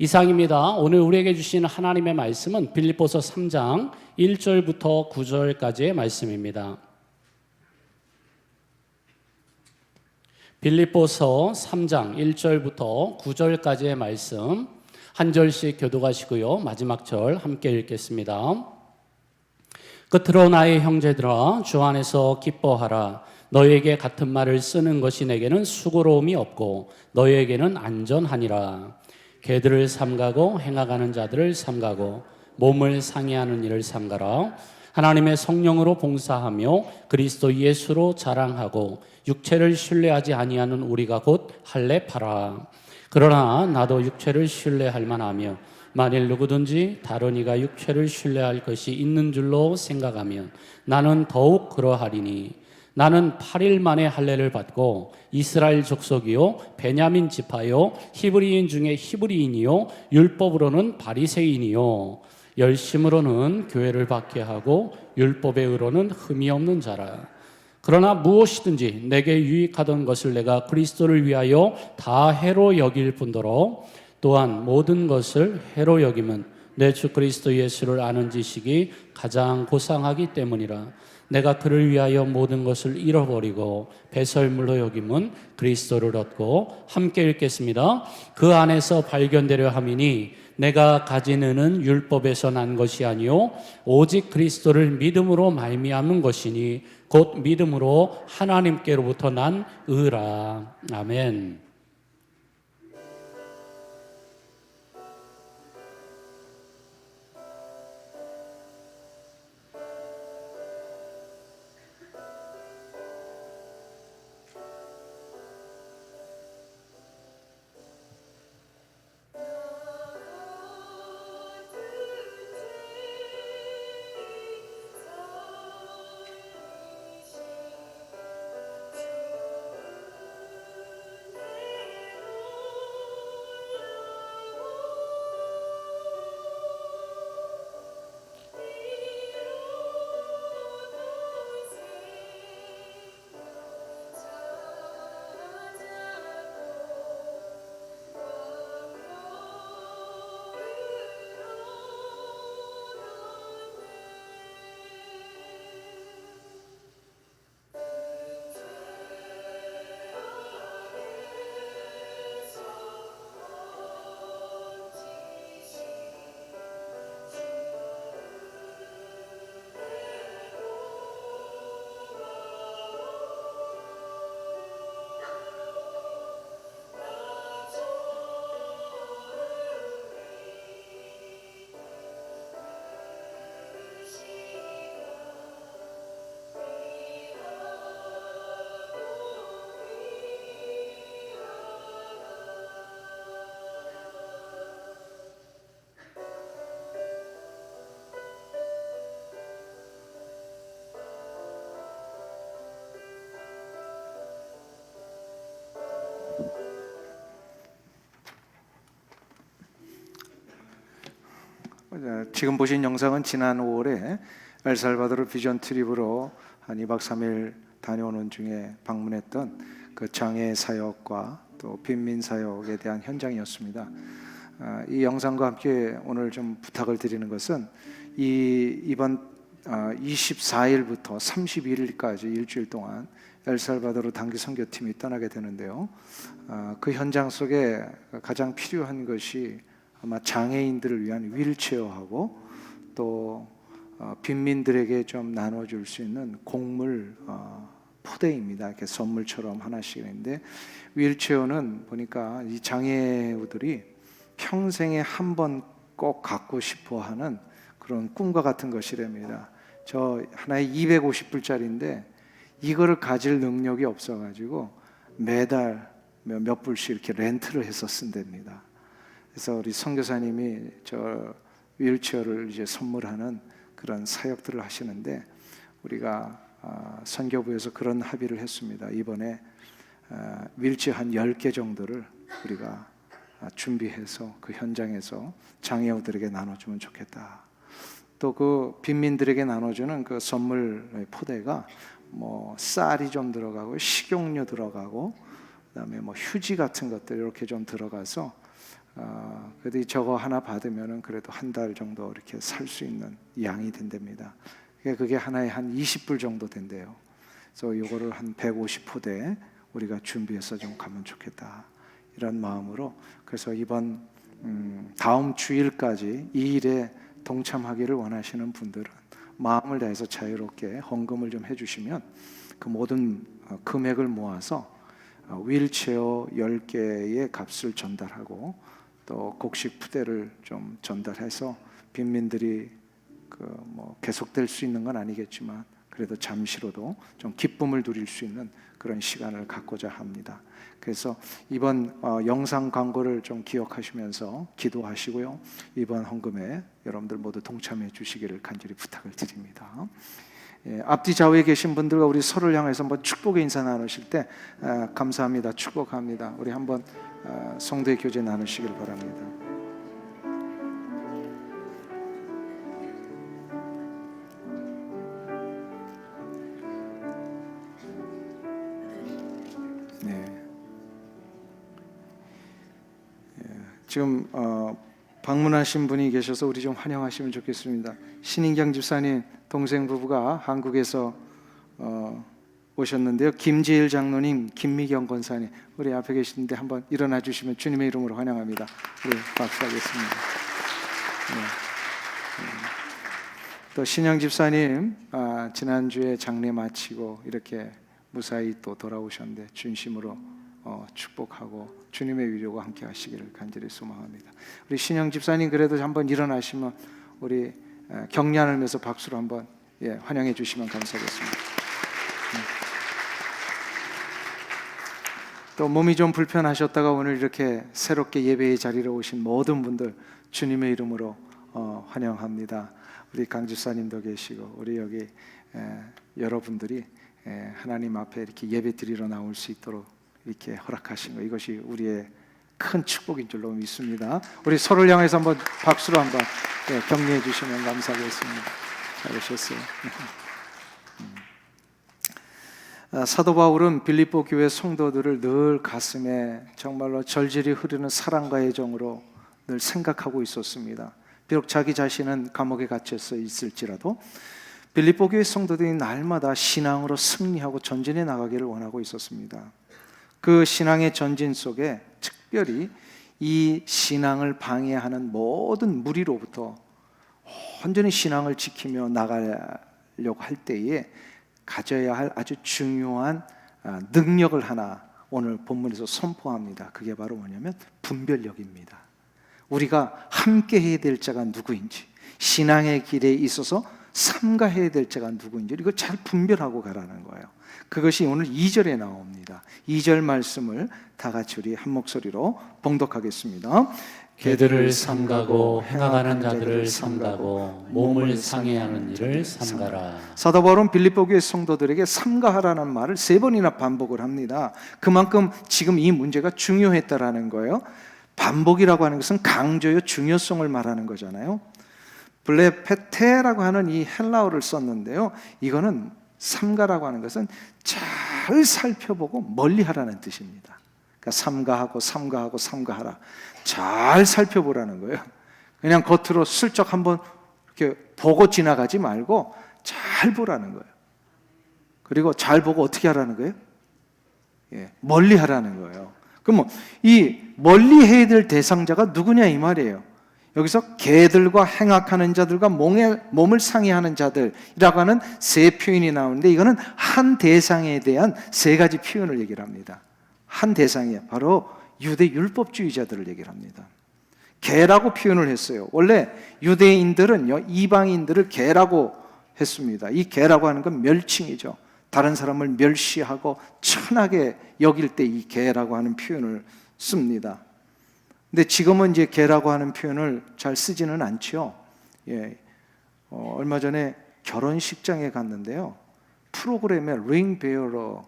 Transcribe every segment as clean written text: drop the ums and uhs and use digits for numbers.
이상입니다. 오늘 우리에게 주시는 하나님의 말씀은 빌립보서 3장 1절부터 9절까지의 말씀입니다. 빌립보서 3장 1절부터 9절까지의 말씀 한 절씩 교독하시고요. 마지막 절 함께 읽겠습니다. 끝으로 나의 형제들아 주 안에서 기뻐하라. 너희에게 같은 말을 쓰는 것이 내게는 수고로움이 없고 너희에게는 안전하니라. 개들을 삼가고 행하가는 자들을 삼가고 몸을 상해하는 일을 삼가라. 하나님의 성령으로 봉사하며 그리스도 예수로 자랑하고 육체를 신뢰하지 아니하는 우리가 곧 할례파라. 그러나 나도 육체를 신뢰할 만하며 만일 누구든지 다른 이가 육체를 신뢰할 것이 있는 줄로 생각하면 나는 더욱 그러하리니 나는 8일 만에 할례를 받고 이스라엘 족속이요 베냐민 지파요 히브리인 중에 히브리인이요 율법으로는 바리새인이요 열심으로는 교회를 받게 하고 율법의 의로는 흠이 없는 자라. 그러나 무엇이든지 내게 유익하던 것을 내가 그리스도를 위하여 다 해로 여길 뿐더러 또한 모든 것을 해로 여김은 내 주 그리스도 예수를 아는 지식이 가장 고상하기 때문이라. 내가 그를 위하여 모든 것을 잃어버리고 배설물로 여김은 그리스도를 얻고 함께 읽겠습니다. 그 안에서 발견되려 함이니 내가 가진 의는 율법에서 난 것이 아니요 오직 그리스도를 믿음으로 말미암은 것이니 곧 믿음으로 하나님께로부터 난 의라. 아멘. 지금 보신 영상은 지난 5월에 엘살바도르 비전 트립으로 한 2박 3일 다녀오는 중에 방문했던 그 장애 사역과 또 빈민 사역에 대한 현장이었습니다. 이 영상과 함께 오늘 좀 부탁을 드리는 것은 이번 24일부터 31일까지 일주일 동안 엘살바도르 단기 선교팀이 떠나게 되는데요. 그 현장 속에 가장 필요한 것이 아마 장애인들을 위한 휠체어하고 또 빈민들에게 좀 나눠줄 수 있는 곡물 포대입니다. 이렇게 선물처럼 하나씩 있는데 휠체어는 보니까 이 장애우들이 평생에 한 번 꼭 갖고 싶어하는 그런 꿈과 같은 것이랍니다. 저 하나에 250불짜리인데 이거를 가질 능력이 없어가지고 매달 몇 불씩 이렇게 렌트를 해서 쓴답니다. 그래서 우리 선교사님이 저 휠체어를 이제 선물하는 그런 사역들을 하시는데 우리가 선교부에서 그런 합의를 했습니다. 이번에 휠체어 한 10개 정도를 우리가 준비해서 그 현장에서 장애우들에게 나눠주면 좋겠다. 또 그 빈민들에게 나눠주는 그 선물 포대가 뭐 쌀이 좀 들어가고 식용유 들어가고 그다음에 뭐 휴지 같은 것들 이렇게 좀 들어가서 그래도 저거 하나 받으면은 그래도 한 달 정도 이렇게 살 수 있는 양이 된답니다. 그게 하나에 한 20불 정도 된대요. 그래서 이거를 한 150포대 우리가 준비해서 좀 가면 좋겠다, 이런 마음으로. 그래서 이번 다음 주일까지 이 일에 동참하기를 원하시는 분들은 마음을 다해서 자유롭게 헌금을 좀 해주시면 그 모든 금액을 모아서 휠체어 10개의 값을 전달하고 또 곡식 푸대를 좀 전달해서 빈민들이 뭐 계속될 수 있는 건 아니겠지만 그래도 잠시로도 좀 기쁨을 누릴 수 있는 그런 시간을 갖고자 합니다. 그래서 이번 영상 광고를 좀 기억하시면서 기도하시고요. 이번 헌금에 여러분들 모두 동참해 주시기를 간절히 부탁을 드립니다. 앞뒤 좌우에 계신 분들과 우리 서로를 향해서 한번 축복의 인사 나누실 때 감사합니다, 축복합니다, 우리 한번 성도의 교제 나누시길 바랍니다. 지금 방문하신 분이 계셔서 우리 좀 환영하시면 좋겠습니다. 신인경 집사님 동생 부부가 한국에서 오셨는데요. 김지일 장로님, 김미경 권사님, 우리 앞에 계시는데 한번 일어나 주시면 주님의 이름으로 환영합니다. 우리 박수하겠습니다. 또 신영 집사님 지난주에 장례 마치고 이렇게 무사히 또 돌아오셨는데 진심으로 축복하고 주님의 위로가 함께 하시기를 간절히 소망합니다. 우리 신영 집사님 그래도 한번 일어나시면 우리 격려 나누면서 박수로 한번 환영해 주시면 감사하겠습니다. 또 몸이 좀 불편하셨다가 오늘 이렇게 새롭게 예배의 자리에 오신 모든 분들 주님의 이름으로 환영합니다. 우리 강 집사님도 계시고 우리 여기 여러분들이 하나님 앞에 이렇게 예배 드리러 나올 수 있도록 이렇게 허락하신 거, 이것이 우리의 큰 축복인 줄로 믿습니다. 우리 서로를 향해서 한번 박수로 한번 격려해 주시면 감사하겠습니다. 잘하셨어요. 사도 바울은 빌립보 교회 성도들을 늘 가슴에 정말로 절절히 흐르는 사랑과 애정으로 늘 생각하고 있었습니다. 비록 자기 자신은 감옥에 갇혀서 있을지라도 빌립보 교회 성도들이 날마다 신앙으로 승리하고 전진해 나가기를 원하고 있었습니다. 그 신앙의 전진 속에 특별히 이 신앙을 방해하는 모든 무리로부터 온전히 신앙을 지키며 나가려고 할 때에 가져야 할 아주 중요한 능력을 하나 오늘 본문에서 선포합니다. 그게 바로 뭐냐면 분별력입니다. 우리가 함께 해야 될 자가 누구인지, 신앙의 길에 있어서 삼가해야 될 자가 누구인지 이걸 잘 분별하고 가라는 거예요. 그것이 오늘 2절에 나옵니다. 2절 말씀을 다 같이 우리 한 목소리로 봉독하겠습니다. 개들을 삼가고 행하는 자들을 삼가고 몸을 상해하는 일을 삼가라. 사도 바울은 빌립보 교회 성도들에게 삼가하라는 말을 3번이나 반복을 합니다. 그만큼 지금 이 문제가 중요했다라는 거예요. 반복이라고 하는 것은 강조요, 중요성을 말하는 거잖아요. 블레페테라고 하는 이 헬라어를 썼는데요. 이거는 삼가라고 하는 것은 잘 살펴보고 멀리하라는 뜻입니다. 그러니까 삼가하고 삼가하라. 잘 살펴보라는 거예요. 그냥 겉으로 슬쩍 한번 이렇게 보고 지나가지 말고 잘 보라는 거예요. 그리고 잘 보고 어떻게 하라는 거예요? 멀리하라는 거예요. 그럼 이 멀리해야 될 대상자가 누구냐 이 말이에요. 여기서 개들과 행악하는 자들과 몸을 상해하는 자들이라고 하는 3 표현이 나오는데 이거는 한 대상에 대한 3가지 표현을 얘기를 합니다. 한 대상이에요. 바로 유대 율법주의자들을 얘기를 합니다. 개라고 표현을 했어요. 원래 유대인들은요, 이방인들을 개라고 했습니다. 이 개라고 하는 건 멸칭이죠. 다른 사람을 멸시하고 천하게 여길 때 이 개라고 하는 표현을 씁니다. 근데 지금은 이제 개라고 하는 표현을 잘 쓰지는 않죠. 얼마 전에 결혼식장에 갔는데요. 프로그램의 링 베어러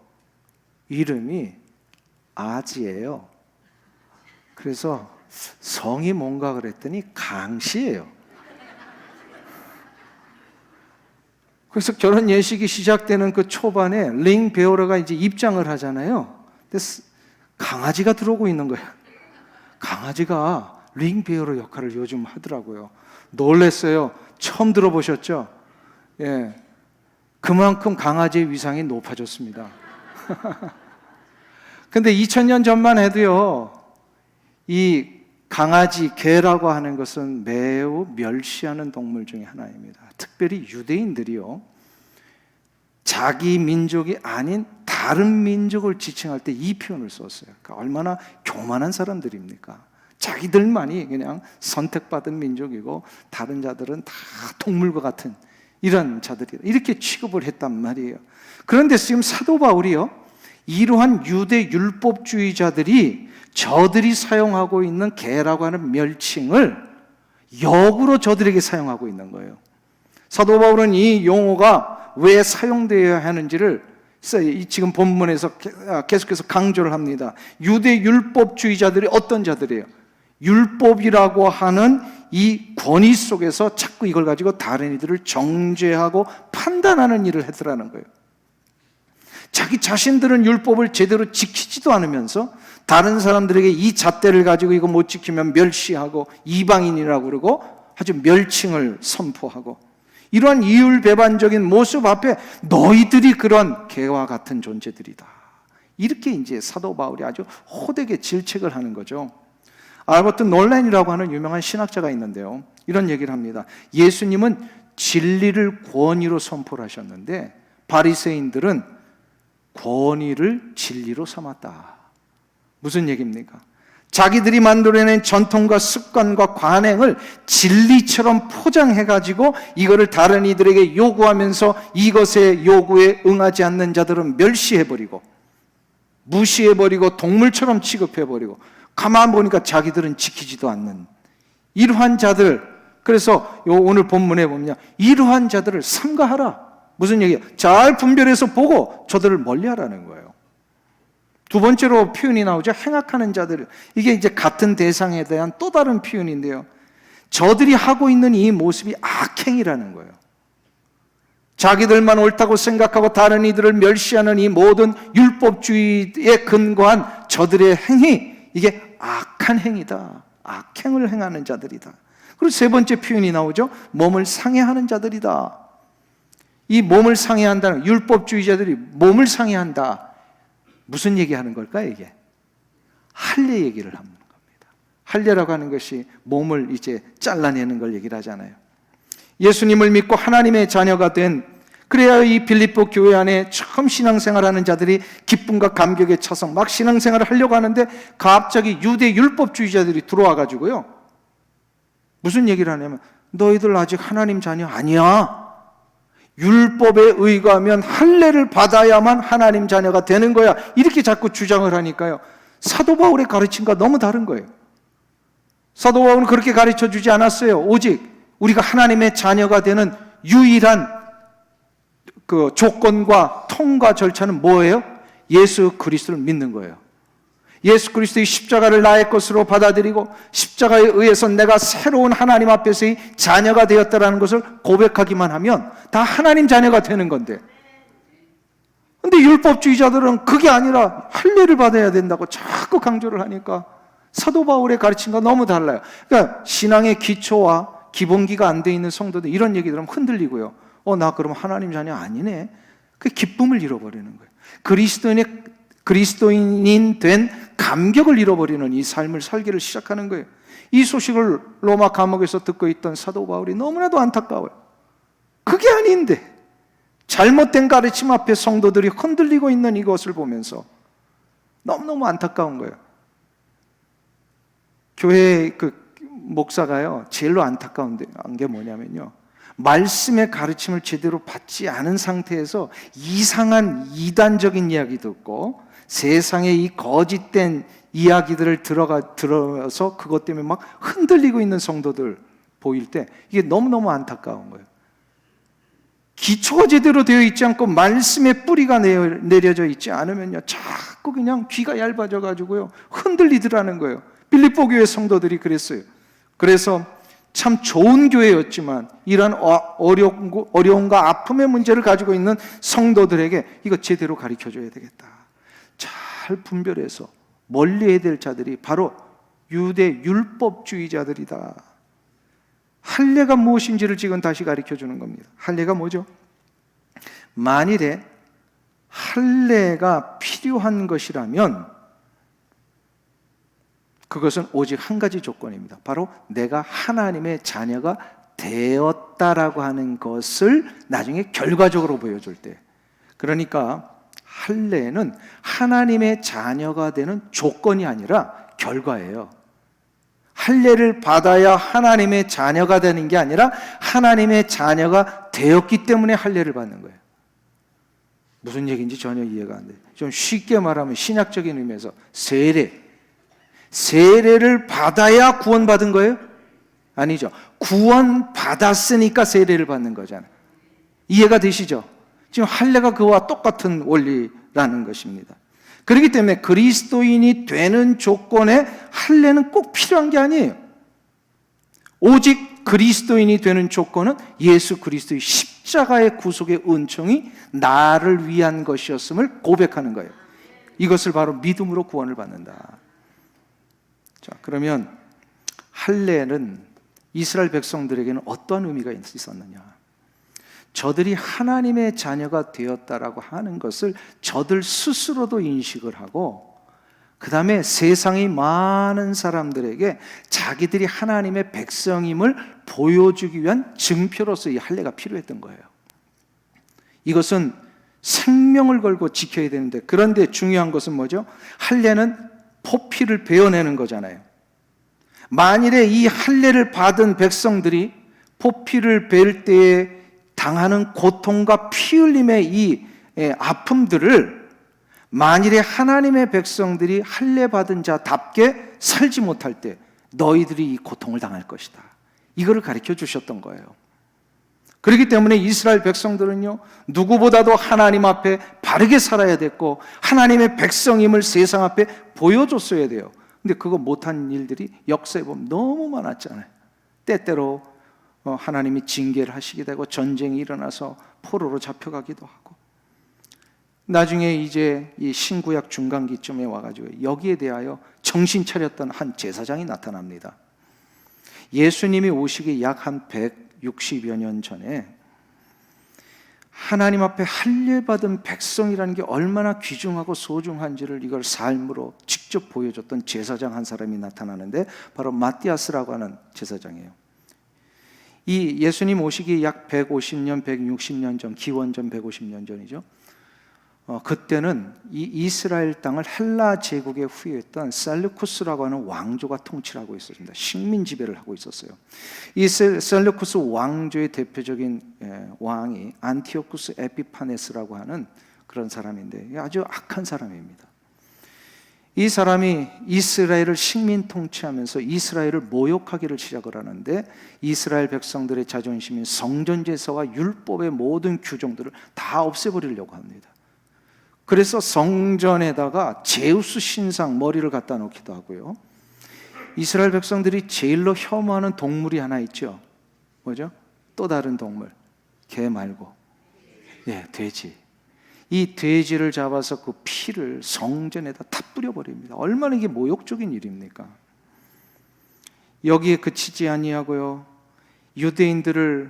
이름이 아지예요. 그래서 성이 뭔가 그랬더니 강씨예요. 그래서 결혼 예식이 시작되는 그 초반에 링 베어러가 이제 입장을 하잖아요. 근데 강아지가 들어오고 있는 거예요. 강아지가 링베어러 역할을 요즘 하더라고요. 놀랐어요. 처음 들어보셨죠? 예, 그만큼 강아지의 위상이 높아졌습니다. 근데 2000년 전만 해도요, 이 강아지, 개라고 하는 것은 매우 멸시하는 동물 중에 하나입니다. 특별히 유대인들이요, 자기 민족이 아닌 다른 민족을 지칭할 때 이 표현을 썼어요. 그러니까 얼마나 교만한 사람들입니까? 자기들만이 그냥 선택받은 민족이고 다른 자들은 다 동물과 같은 이런 자들이 이렇게 취급을 했단 말이에요. 그런데 지금 사도 바울이요, 이러한 유대 율법주의자들이 저들이 사용하고 있는 개라고 하는 멸칭을 역으로 저들에게 사용하고 있는 거예요. 사도 바울은 이 용어가 왜 사용되어야 하는지를 지금 본문에서 계속해서 강조를 합니다. 유대 율법주의자들이 어떤 자들이에요? 율법이라고 하는 이 권위 속에서 자꾸 이걸 가지고 다른 이들을 정죄하고 판단하는 일을 했더라는 거예요. 자기 자신들은 율법을 제대로 지키지도 않으면서 다른 사람들에게 이 잣대를 가지고 이거 못 지키면 멸시하고 이방인이라고 그러고 아주 멸칭을 선포하고, 이러한 이율배반적인 모습 앞에 너희들이 그런 개와 같은 존재들이다, 이렇게 이제 사도 바울이 아주 호되게 질책을 하는 거죠. 알버트 놀란이라고 하는 유명한 신학자가 있는데요, 이런 얘기를 합니다. 예수님은 진리를 권위로 선포를 하셨는데 바리새인들은 권위를 진리로 삼았다. 무슨 얘기입니까? 자기들이 만들어낸 전통과 습관과 관행을 진리처럼 포장해가지고 이거를 다른 이들에게 요구하면서 이것의 요구에 응하지 않는 자들은 멸시해버리고 무시해버리고 동물처럼 취급해버리고 가만 보니까 자기들은 지키지도 않는 이러한 자들, 그래서 오늘 본문에 보면 이러한 자들을 삼가하라. 무슨 얘기예요? 잘 분별해서 보고 저들을 멀리하라는 거예요. 두 번째로 표현이 나오죠. 행악하는 자들. 이게 이제 같은 대상에 대한 또 다른 표현인데요, 저들이 하고 있는 이 모습이 악행이라는 거예요. 자기들만 옳다고 생각하고 다른 이들을 멸시하는 이 모든 율법주의에 근거한 저들의 행위, 이게 악한 행위다. 악행을 행하는 자들이다. 그리고 세 번째 표현이 나오죠. 몸을 상해하는 자들이다. 이 몸을 상해한다는, 율법주의자들이 몸을 상해한다. 무슨 얘기하는 걸까요? 이게 할례 얘기를 하는 겁니다. 할례라고 하는 것이 몸을 이제 잘라내는 걸 얘기를 하잖아요. 예수님을 믿고 하나님의 자녀가 된, 그래야 이 빌립보 교회 안에 처음 신앙생활하는 자들이 기쁨과 감격에 차서 막 신앙생활을 하려고 하는데 갑자기 유대 율법주의자들이 들어와 가지고요, 무슨 얘기를 하냐면 너희들 아직 하나님 자녀 아니야. 율법에 의거하면 할례를 받아야만 하나님 자녀가 되는 거야. 이렇게 자꾸 주장을 하니까요, 사도 바울의 가르침과 너무 다른 거예요. 사도 바울은 그렇게 가르쳐 주지 않았어요. 오직 우리가 하나님의 자녀가 되는 유일한 그 조건과 통과 절차는 뭐예요? 예수 그리스도를 믿는 거예요. 예수 그리스도의 십자가를 나의 것으로 받아들이고 십자가에 의해서 내가 새로운 하나님 앞에서의 자녀가 되었다는 것을 고백하기만 하면 다 하나님 자녀가 되는 건데, 근데 율법주의자들은 그게 아니라 할례를 받아야 된다고 자꾸 강조를 하니까 사도 바울의 가르침과 너무 달라요. 그러니까 신앙의 기초와 기본기가 안 돼 있는 성도들 이런 얘기 들으면 흔들리고요. 나 그럼 하나님 자녀 아니네. 그 기쁨을 잃어버리는 거예요. 그리스도인인 된 감격을 잃어버리는 이 삶을 살기를 시작하는 거예요. 이 소식을 로마 감옥에서 듣고 있던 사도 바울이 너무나도 안타까워요. 그게 아닌데 잘못된 가르침 앞에 성도들이 흔들리고 있는 이것을 보면서 너무너무 안타까운 거예요. 교회 그 목사가요, 제일로 안타까운 게 뭐냐면요, 말씀의 가르침을 제대로 받지 않은 상태에서 이상한 이단적인 이야기 듣고 세상의 이 거짓된 이야기들을 들어서 그것 때문에 막 흔들리고 있는 성도들 보일 때 이게 너무너무 안타까운 거예요. 기초가 제대로 되어 있지 않고 말씀의 뿌리가 내려져 있지 않으면요, 자꾸 그냥 귀가 얇아져 가지고요 흔들리더라는 거예요. 빌립보 교회 성도들이 그랬어요. 그래서 참 좋은 교회였지만 이런 어려움과 아픔의 문제를 가지고 있는 성도들에게 이거 제대로 가르쳐줘야 되겠다. 잘 분별해서 멀리해야 될 자들이 바로 유대 율법주의자들이다. 할례가 무엇인지를 지금 다시 가르쳐 주는 겁니다. 할례가 뭐죠? 만일에 할례가 필요한 것이라면 그것은 오직 한 가지 조건입니다. 바로 내가 하나님의 자녀가 되었다라고 하는 것을 나중에 결과적으로 보여줄 때, 그러니까 할례는 하나님의 자녀가 되는 조건이 아니라 결과예요. 할례를 받아야 하나님의 자녀가 되는 게 아니라 하나님의 자녀가 되었기 때문에 할례를 받는 거예요. 무슨 얘기인지 전혀 이해가 안 돼요. 좀 쉽게 말하면 신약적인 의미에서 세례를 받아야 구원받은 거예요? 아니죠. 구원받았으니까 세례를 받는 거잖아요. 이해가 되시죠? 지금 할례가 그와 똑같은 원리라는 것입니다. 그렇기 때문에 그리스도인이 되는 조건에 할례는 꼭 필요한 게 아니에요. 오직 그리스도인이 되는 조건은 예수 그리스도의 십자가의 구속의 은총이 나를 위한 것이었음을 고백하는 거예요. 이것을 바로 믿음으로 구원을 받는다. 자, 그러면 할례는 이스라엘 백성들에게는 어떠한 의미가 있었느냐? 저들이 하나님의 자녀가 되었다라고 하는 것을 저들 스스로도 인식을 하고, 그 다음에 세상의 많은 사람들에게 자기들이 하나님의 백성임을 보여주기 위한 증표로서 이 할례가 필요했던 거예요. 이것은 생명을 걸고 지켜야 되는데, 그런데 중요한 것은 뭐죠? 할례는 포피를 베어내는 거잖아요. 만일에 이 할례를 받은 백성들이 포피를 베을 때에 당하는 고통과 피 흘림의 이 아픔들을 만일에 하나님의 백성들이 할례 받은 자답게 살지 못할 때 너희들이 이 고통을 당할 것이다. 이거를 가르쳐 주셨던 거예요. 그렇기 때문에 이스라엘 백성들은요, 누구보다도 하나님 앞에 바르게 살아야 됐고 하나님의 백성임을 세상 앞에 보여줬어야 돼요. 근데 그거 못한 일들이 역사에 보면 너무 많았잖아요. 때때로 하나님이 징계를 하시게 되고 전쟁이 일어나서 포로로 잡혀가기도 하고, 나중에 이제 이 신구약 중간기쯤에 와가지고 여기에 대하여 정신 차렸던 한 제사장이 나타납니다. 예수님이 오시기 약 한 160여 년 전에 하나님 앞에 할례 받은 백성이라는 게 얼마나 귀중하고 소중한지를 이걸 삶으로 직접 보여줬던 제사장 한 사람이 나타나는데, 바로 마띠아스라고 하는 제사장이에요. 이 예수님 오시기 약 150년, 160년 전, 기원전 150년 전이죠. 그때는 이 이스라엘 땅을 헬라 제국에 후유했던 셀루쿠스라고 하는 왕조가 통치를 하고 있었습니다. 식민 지배를 하고 있었어요. 이 셀루쿠스 왕조의 대표적인 왕이 안티오쿠스 에피파네스라고 하는 그런 사람인데 아주 악한 사람입니다. 이 사람이 이스라엘을 식민 통치하면서 이스라엘을 모욕하기를 시작을 하는데, 이스라엘 백성들의 자존심인 성전 제사와 율법의 모든 규정들을 다 없애버리려고 합니다. 그래서 성전에다가 제우스 신상 머리를 갖다 놓기도 하고요. 이스라엘 백성들이 제일로 혐오하는 동물이 하나 있죠. 뭐죠? 또 다른 동물. 개 말고 돼지. 이 돼지를 잡아서 그 피를 성전에다 다 뿌려버립니다. 얼마나 이게 모욕적인 일입니까? 여기에 그치지 아니하고요, 유대인들을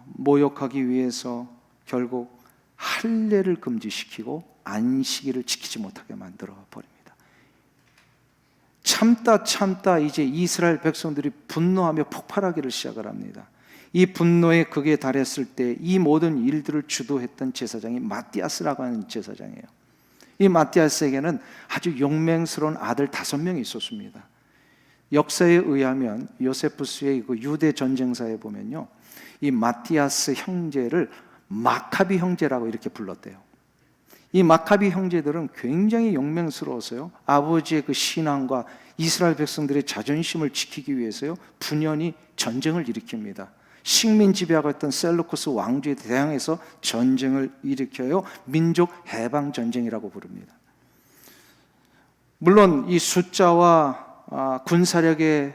모욕하기 위해서 결국 할례를 금지시키고 안식일을 지키지 못하게 만들어 버립니다. 참다 이제 이스라엘 백성들이 분노하며 폭발하기를 시작을 합니다. 이 분노의 극에 달했을 때 이 모든 일들을 주도했던 제사장이 마띠아스라고 하는 제사장이에요. 이 마띠아스에게는 아주 용맹스러운 아들 5명이 있었습니다. 역사에 의하면 요세푸스의 그 유대 전쟁사에 보면요, 이 마띠아스 형제를 마카비 형제라고 이렇게 불렀대요. 이 마카비 형제들은 굉장히 용맹스러워서요, 아버지의 그 신앙과 이스라엘 백성들의 자존심을 지키기 위해서요, 분연히 전쟁을 일으킵니다. 식민 지배하고 있던 셀루쿠스 왕조에 대항해서 전쟁을 일으켜요, 민족 해방 전쟁이라고 부릅니다. 물론 이 숫자와 군사력에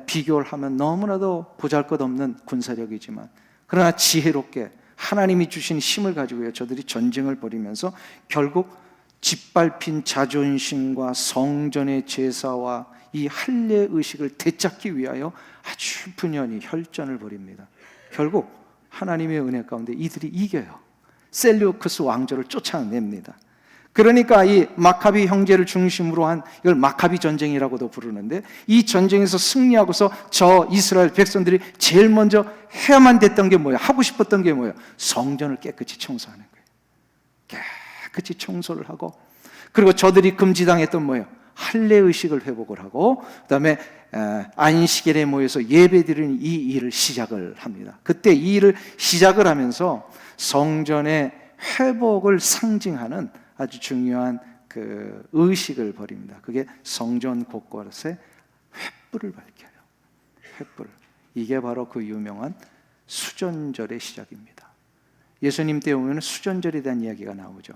비교를 하면 너무나도 보잘것없는 군사력이지만, 그러나 지혜롭게 하나님이 주신 힘을 가지고요, 저들이 전쟁을 벌이면서 결국 짓밟힌 자존심과 성전의 제사와 이 할례 의식을 되찾기 위하여 아주 분연히 혈전을 벌입니다. 결국 하나님의 은혜 가운데 이들이 이겨요. 셀류크스 왕조를 쫓아냅니다. 그러니까 이 마카비 형제를 중심으로 한 이걸 마카비 전쟁이라고도 부르는데, 이 전쟁에서 승리하고서 저 이스라엘 백성들이 제일 먼저 해야만 됐던 게 뭐예요? 하고 싶었던 게 뭐예요? 성전을 깨끗이 청소하는 거예요. 깨끗이 청소를 하고, 그리고 저들이 금지당했던 뭐예요? 할례 의식을 회복을 하고, 그 다음에 안식일에 모여서 예배드리는 이 일을 시작을 합니다. 그때 이 일을 시작을 하면서 성전의 회복을 상징하는 아주 중요한 그 의식을 벌입니다. 그게 성전 곳곳에 횃불을 밝혀요. 횃불. 이게 바로 그 유명한 수전절의 시작입니다. 예수님 때 오면 수전절에 대한 이야기가 나오죠.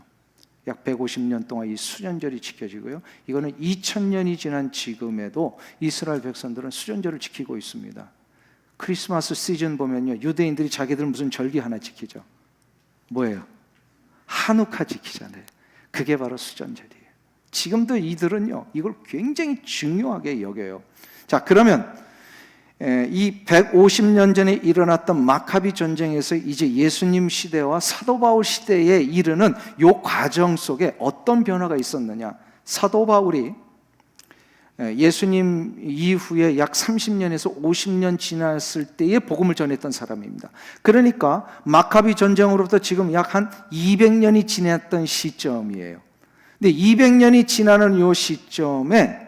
약 150년 동안 이 수전절이 지켜지고요. 이거는 2000년이 지난 지금에도 이스라엘 백성들은 수전절을 지키고 있습니다. 크리스마스 시즌 보면요, 유대인들이 자기들 무슨 절기 하나 지키죠. 뭐예요? 하누카 지키잖아요. 그게 바로 수전절이에요. 지금도 이들은요, 이걸 굉장히 중요하게 여겨요. 자, 그러면 이 150년 전에 일어났던 마카비 전쟁에서 이제 예수님 시대와 사도 바울 시대에 이르는 이 과정 속에 어떤 변화가 있었느냐? 사도 바울이 예수님 이후에 약 30년에서 50년 지났을 때에 복음을 전했던 사람입니다. 그러니까 마카비 전쟁으로부터 지금 약 한 200년이 지났던 시점이에요. 근데 200년이 지나는 이 시점에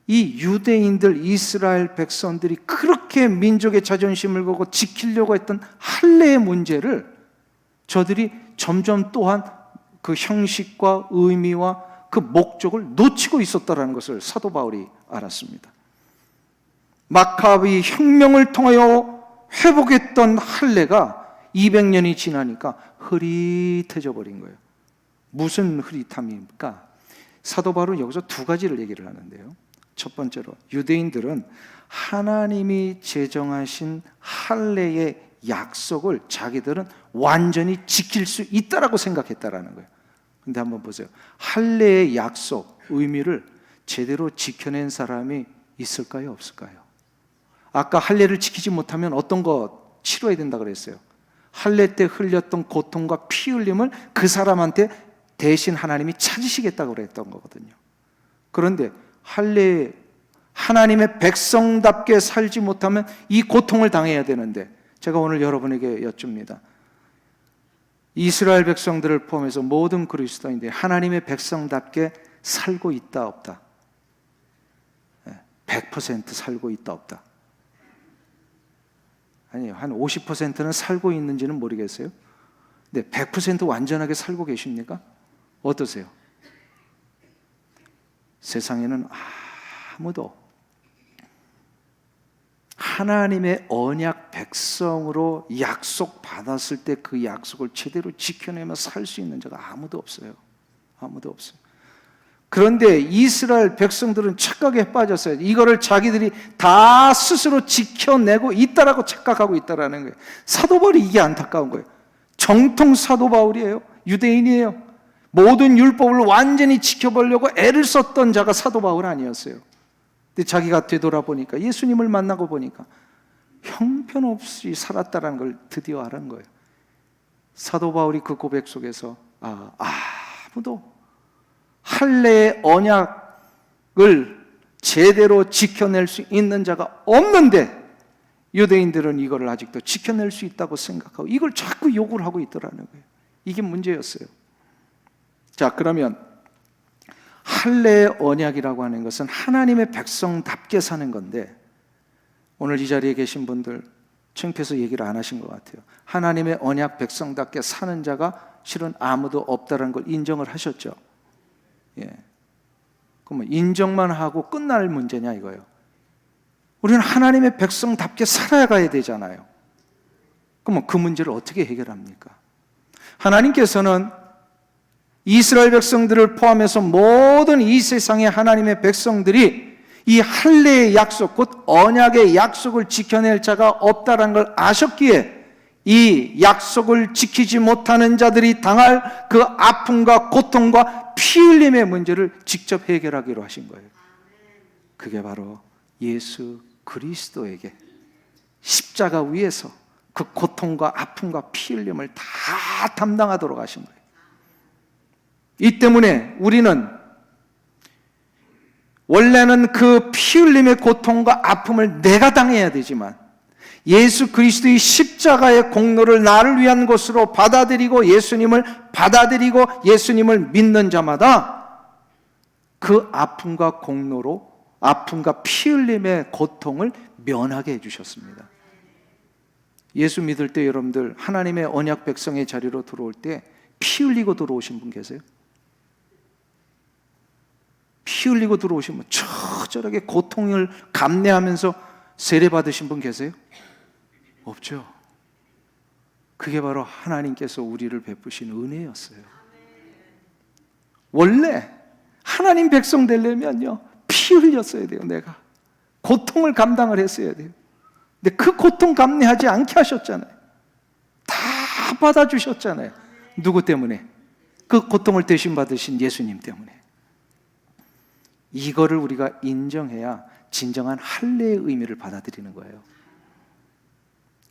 이 유대인들, 이스라엘 백성들이 그렇게 민족의 자존심을 걸고 지키려고 했던 할례의 문제를 저들이 점점 또한 그 형식과 의미와 그 목적을 놓치고 있었다는 것을 사도 바울이 알았습니다. 마카비 혁명을 통하여 회복했던 할례가 200년이 지나니까 흐릿해져 버린 거예요. 무슨 흐릿함입니까? 사도 바울은 여기서 두 가지를 얘기를 하는데요. 첫 번째로, 유대인들은 하나님이 제정하신 할례의 약속을 자기들은 완전히 지킬 수 있다라고 생각했다라는 거예요. 근데 한번 보세요. 할례의 약속, 의미를 제대로 지켜낸 사람이 있을까요? 없을까요? 아까 할례를 지키지 못하면 어떤 거 치러야 된다 그랬어요. 할례 때 흘렸던 고통과 피 흘림을 그 사람한테 대신 하나님이 찾으시겠다고 그랬던 거거든요. 그런데 할례, 하나님의 백성답게 살지 못하면 이 고통을 당해야 되는데, 제가 오늘 여러분에게 여쭙니다. 이스라엘 백성들을 포함해서 모든 그리스도인들이 하나님의 백성답게 살고 있다 없다? 100% 살고 있다 없다? 아니요, 한 50%는 살고 있는지는 모르겠어요. 근데 100% 완전하게 살고 계십니까? 어떠세요? 세상에는 아무도 하나님의 언약 백성으로 약속 받았을 때 그 약속을 제대로 지켜내며 살 수 있는 자가 아무도 없어요. 아무도 없어요. 그런데 이스라엘 백성들은 착각에 빠졌어요. 이거를 자기들이 다 스스로 지켜내고 있다라고 착각하고 있다라는 거예요. 사도 바울이 이게 안타까운 거예요. 정통 사도 바울이에요. 유대인이에요. 모든 율법을 완전히 지켜보려고 애를 썼던 자가 사도 바울 아니었어요. 근데 자기가 되돌아보니까, 예수님을 만나고 보니까 형편없이 살았다는 걸 드디어 알은 거예요. 사도 바울이 그 고백 속에서 아무도 할례의 언약을 제대로 지켜낼 수 있는 자가 없는데 유대인들은 이걸 아직도 지켜낼 수 있다고 생각하고 이걸 자꾸 요구를 하고 있더라는 거예요. 이게 문제였어요. 자, 그러면 할례의 언약이라고 하는 것은 하나님의 백성답게 사는 건데, 오늘 이 자리에 계신 분들 창피해서 얘기를 안 하신 것 같아요. 하나님의 언약 백성답게 사는 자가 실은 아무도 없다는 걸 인정을 하셨죠. 예. 그럼 인정만 하고 끝날 문제냐 이거예요. 우리는 하나님의 백성답게 살아가야 되잖아요. 그럼 그 문제를 어떻게 해결합니까? 하나님께서는 이스라엘 백성들을 포함해서 모든 이 세상의 하나님의 백성들이 이 할례의 약속, 곧 언약의 약속을 지켜낼 자가 없다는 걸 아셨기에 이 약속을 지키지 못하는 자들이 당할 그 아픔과 고통과 피 흘림의 문제를 직접 해결하기로 하신 거예요. 그게 바로 예수 그리스도에게 십자가 위에서 그 고통과 아픔과 피 흘림을 다 담당하도록 하신 거예요. 이 때문에 우리는 원래는 그 피 흘림의 고통과 아픔을 내가 당해야 되지만 예수 그리스도의 십자가의 공로를 나를 위한 것으로 받아들이고 예수님을 받아들이고 예수님을 믿는 자마다 그 아픔과 공로로 아픔과 피 흘림의 고통을 면하게 해주셨습니다. 예수 믿을 때 여러분들 하나님의 언약 백성의 자리로 들어올 때 피 흘리고 들어오신 분 계세요? 피 흘리고 들어오시면 처절하게 고통을 감내하면서 세례 받으신 분 계세요? 없죠. 그게 바로 하나님께서 우리를 베푸신 은혜였어요. 원래 하나님 백성 되려면요 피 흘렸어야 돼요. 내가 고통을 감당을 했어야 돼요. 근데 그 고통 감내하지 않게 하셨잖아요. 다 받아주셨잖아요. 누구 때문에? 그 고통을 대신 받으신 예수님 때문에. 이거를 우리가 인정해야 진정한 할례의 의미를 받아들이는 거예요.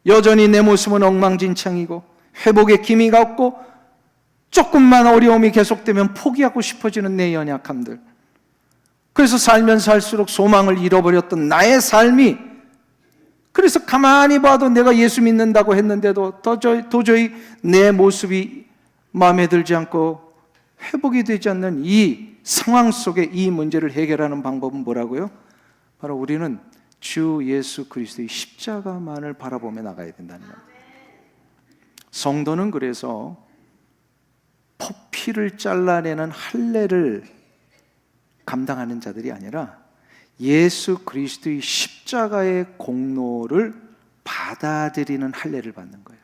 여전히 내 모습은 엉망진창이고 회복의 기미가 없고 조금만 어려움이 계속되면 포기하고 싶어지는 내 연약함들, 그래서 살면 살수록 소망을 잃어버렸던 나의 삶이, 그래서 가만히 봐도 내가 예수 믿는다고 했는데도 도저히 내 모습이 마음에 들지 않고 회복이 되지 않는 이 상황 속에 이 문제를 해결하는 방법은 뭐라고요? 바로 우리는 주 예수 그리스도의 십자가만을 바라보며 나가야 된다는 겁니다. 성도는 그래서 포피를 잘라내는 할례를 감당하는 자들이 아니라 예수 그리스도의 십자가의 공로를 받아들이는 할례를 받는 거예요.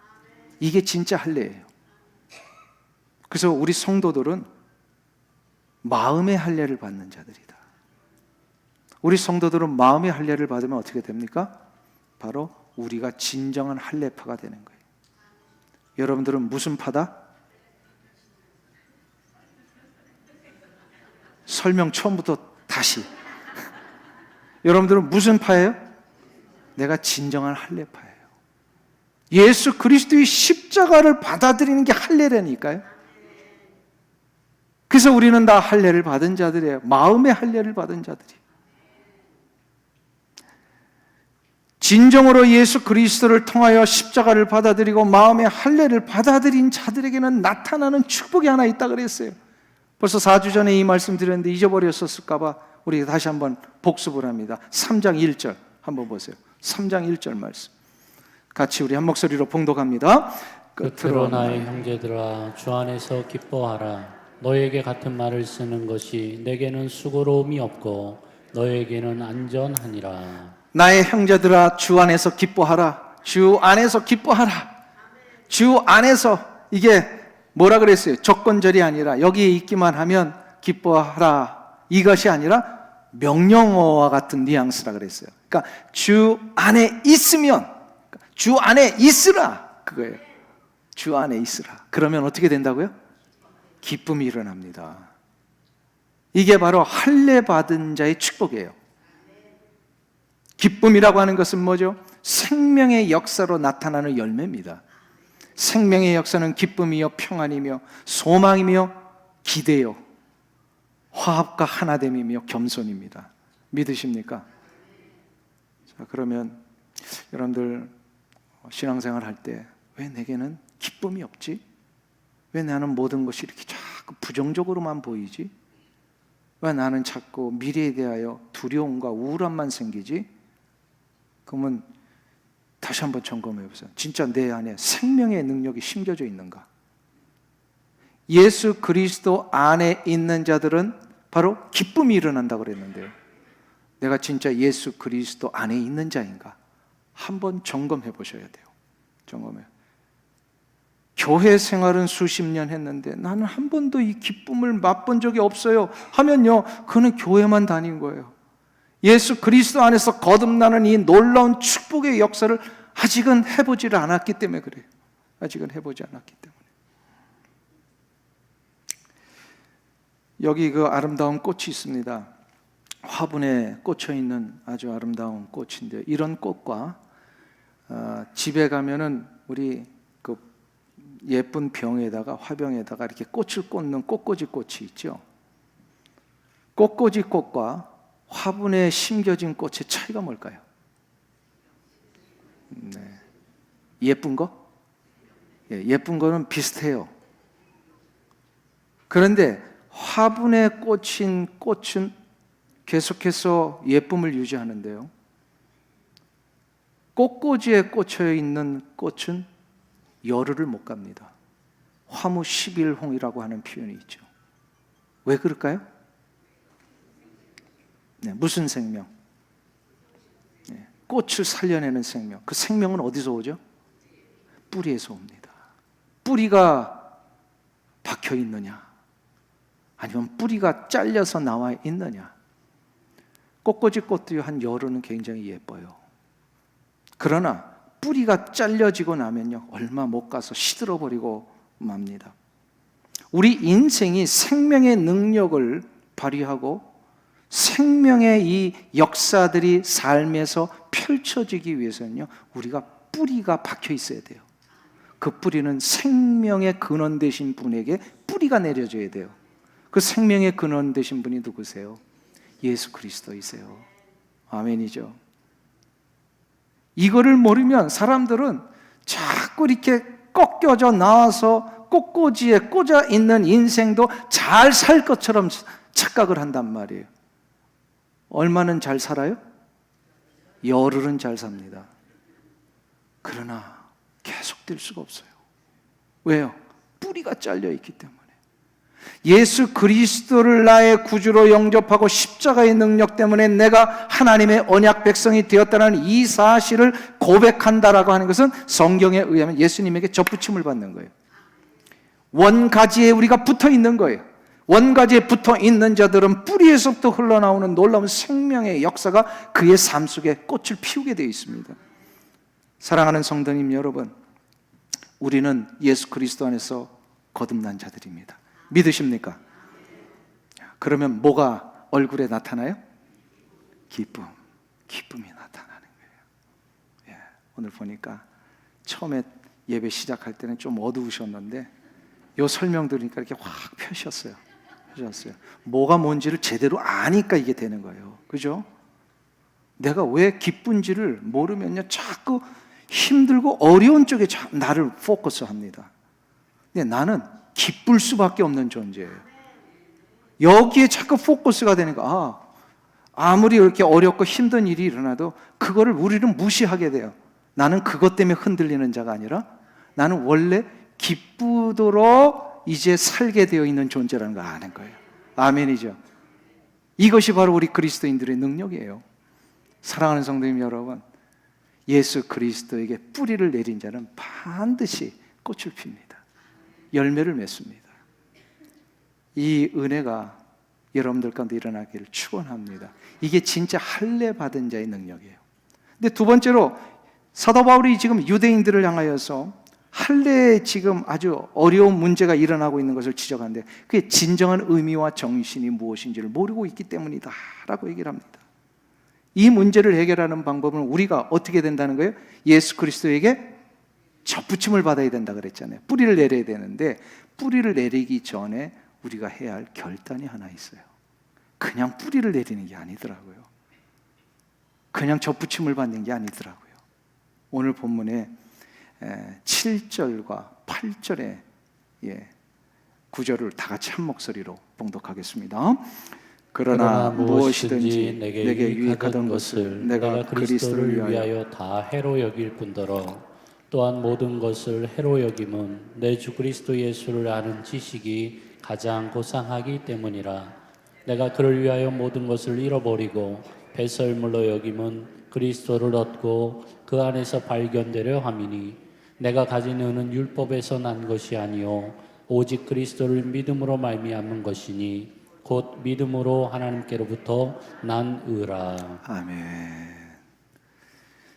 이게 진짜 할례예요. 그래서 우리 성도들은 마음의 할례를 받는 자들이다. 우리 성도들은 마음의 할례를 받으면 어떻게 됩니까? 바로 우리가 진정한 할례파가 되는 거예요. 여러분들은 무슨 파다? 설명 처음부터 다시. 여러분들은 무슨 파예요? 내가 진정한 할례파예요. 예수 그리스도의 십자가를 받아들이는 게 할례라니까요. 그래서 우리는 다 할례를 받은 자들이에요. 마음의 할례를 받은 자들이에요. 진정으로 예수 그리스도를 통하여 십자가를 받아들이고 마음의 할례를 받아들인 자들에게는 나타나는 축복이 하나 있다 그랬어요. 벌써 4주 전에 이 말씀 드렸는데 잊어버렸었을까 봐 우리 다시 한번 복습을 합니다. 3장 1절 한번 보세요. 3장 1절 말씀 같이 우리 한 목소리로 봉독합니다. 끝으로 나의 형제들아 주 안에서 기뻐하라. 너에게 같은 말을 쓰는 것이 내게는 수고로움이 없고 너에게는 안전하니라. 나의 형제들아 주 안에서 기뻐하라. 주 안에서 기뻐하라. 주 안에서, 이게 뭐라 그랬어요? 조건절이 아니라 여기에 있기만 하면 기뻐하라, 이것이 아니라 명령어와 같은 뉘앙스라 그랬어요. 그러니까 주 안에 있으면, 주 안에 있으라, 그거예요. 주 안에 있으라. 그러면 어떻게 된다고요? 기쁨이 일어납니다. 이게 바로 할례 받은 자의 축복이에요. 기쁨이라고 하는 것은 뭐죠? 생명의 역사로 나타나는 열매입니다. 생명의 역사는 기쁨이요 평안이며 소망이며 기대요 화합과 하나됨이며 겸손입니다. 믿으십니까? 자, 그러면 여러분들 신앙생활 할 때 왜 내게는 기쁨이 없지? 왜 나는 모든 것이 이렇게 자꾸 부정적으로만 보이지? 왜 나는 자꾸 미래에 대하여 두려움과 우울함만 생기지? 그러면 다시 한번 점검해 보세요. 진짜 내 안에 생명의 능력이 심겨져 있는가? 예수 그리스도 안에 있는 자들은 바로 기쁨이 일어난다고 그랬는데요. 내가 진짜 예수 그리스도 안에 있는 자인가? 한번 점검해 보셔야 돼요. 점검해. 교회 생활은 수십 년 했는데 나는 한 번도 이 기쁨을 맛본 적이 없어요 하면요, 그는 교회만 다닌 거예요. 예수 그리스도 안에서 거듭나는 이 놀라운 축복의 역사를 아직은 해보지를 않았기 때문에 그래요. 아직은 해보지 않았기 때문에. 여기 그 아름다운 꽃이 있습니다. 화분에 꽂혀 있는 아주 아름다운 꽃인데, 이런 꽃과 집에 가면은 우리 그 예쁜 병에다가, 화병에다가 이렇게 꽃을 꽂는 꽃꽂이 꽃이 있죠. 꽃꽂이 꽃과 화분에 심겨진 꽃의 차이가 뭘까요? 네. 예쁜 거? 예, 예쁜 거는 비슷해요. 그런데 화분에 꽂힌 꽃은 계속해서 예쁨을 유지하는데요, 꽃꽂이에 꽂혀 있는 꽃은 열흘을 못 갑니다. 화무 11홍이라고 하는 표현이 있죠. 왜 그럴까요? 네, 무슨 생명? 네, 꽃을 살려내는 생명. 그 생명은 어디서 오죠? 뿌리에서 옵니다. 뿌리가 박혀 있느냐, 아니면 뿌리가 잘려서 나와 있느냐. 꽃꽂이 꽃도 한 열흘은 굉장히 예뻐요. 그러나 뿌리가 잘려지고 나면요, 얼마 못 가서 시들어버리고 맙니다. 우리 인생이 생명의 능력을 발휘하고 생명의 이 역사들이 삶에서 펼쳐지기 위해서는요, 우리가 뿌리가 박혀 있어야 돼요. 그 뿌리는 생명의 근원 되신 분에게 뿌리가 내려져야 돼요. 그 생명의 근원 되신 분이 누구세요? 예수 그리스도이세요. 아멘이죠. 이거를 모르면 사람들은 자꾸 이렇게 꺾여져 나와서 꽃꽂이에 꽂아 있는 인생도 잘 살 것처럼 착각을 한단 말이에요. 얼마는 잘 살아요? 열흘은 잘 삽니다. 그러나 계속될 수가 없어요. 왜요? 뿌리가 잘려 있기 때문에. 예수 그리스도를 나의 구주로 영접하고 십자가의 능력 때문에 내가 하나님의 언약 백성이 되었다는 이 사실을 고백한다라고 하는 것은 성경에 의하면 예수님에게 접붙임을 받는 거예요. 원가지에 우리가 붙어 있는 거예요. 원가지에 붙어 있는 자들은 뿌리에서부터 흘러나오는 놀라운 생명의 역사가 그의 삶 속에 꽃을 피우게 되어 있습니다. 사랑하는 성도님 여러분, 우리는 예수 그리스도 안에서 거듭난 자들입니다. 믿으십니까? 그러면 뭐가 얼굴에 나타나요? 기쁨이 나타나는 거예요. 예, 오늘 보니까 처음에 예배 시작할 때는 좀 어두우셨는데 요 설명 들으니까 이렇게 확 펴셨어요. 뭐가 뭔지를 제대로 아니까 이게 되는 거예요. 그죠? 내가 왜 기쁜지를 모르면요, 자꾸 힘들고 어려운 쪽에 나를 포커스합니다. 근데 나는 기쁠 수밖에 없는 존재예요. 여기에 자꾸 포커스가 되니까 아무리 이렇게 어렵고 힘든 일이 일어나도 그거를 우리는 무시하게 돼요. 나는 그것 때문에 흔들리는 자가 아니라 나는 원래 기쁘도록 이제 살게 되어 있는 존재라는 걸 아는 거예요. 아멘이죠. 이것이 바로 우리 그리스도인들의 능력이에요. 사랑하는 성도님 여러분, 예수 그리스도에게 뿌리를 내린 자는 반드시 꽃을 핍니다. 열매를 맺습니다. 이 은혜가 여러분들 가운데 일어나기를 축원합니다. 이게 진짜 할례 받은 자의 능력이에요. 근데 두 번째로 사도 바울이 지금 유대인들을 향하여서 할례에 지금 아주 어려운 문제가 일어나고 있는 것을 지적하는데 그게 진정한 의미와 정신이 무엇인지를 모르고 있기 때문이다 라고 얘기를 합니다. 이 문제를 해결하는 방법은 우리가 어떻게 된다는 거예요? 예수 그리스도에게 접붙임을 받아야 된다 그랬잖아요. 뿌리를 내려야 되는데 뿌리를 내리기 전에 우리가 해야 할 결단이 하나 있어요. 그냥 뿌리를 내리는 게 아니더라고요. 그냥 접붙임을 받는 게 아니더라고요. 오늘 본문에 7절과 8절의 구절을 다 같이 한 목소리로 봉독하겠습니다. 그러나 무엇이든지 내게 유익하던 것을 내가 그리스도를 위하여 다 해로 여길 뿐더러 또한 모든 것을 해로 여김은 내 주 그리스도 예수를 아는 지식이 가장 고상하기 때문이라. 내가 그를 위하여 모든 것을 잃어버리고 배설물로 여김은 그리스도를 얻고 그 안에서 발견되려 함이니 내가 가진 의는 율법에서 난 것이 아니요 오직 그리스도를 믿음으로 말미암는 것이니 곧 믿음으로 하나님께로부터 난 의라. 아멘.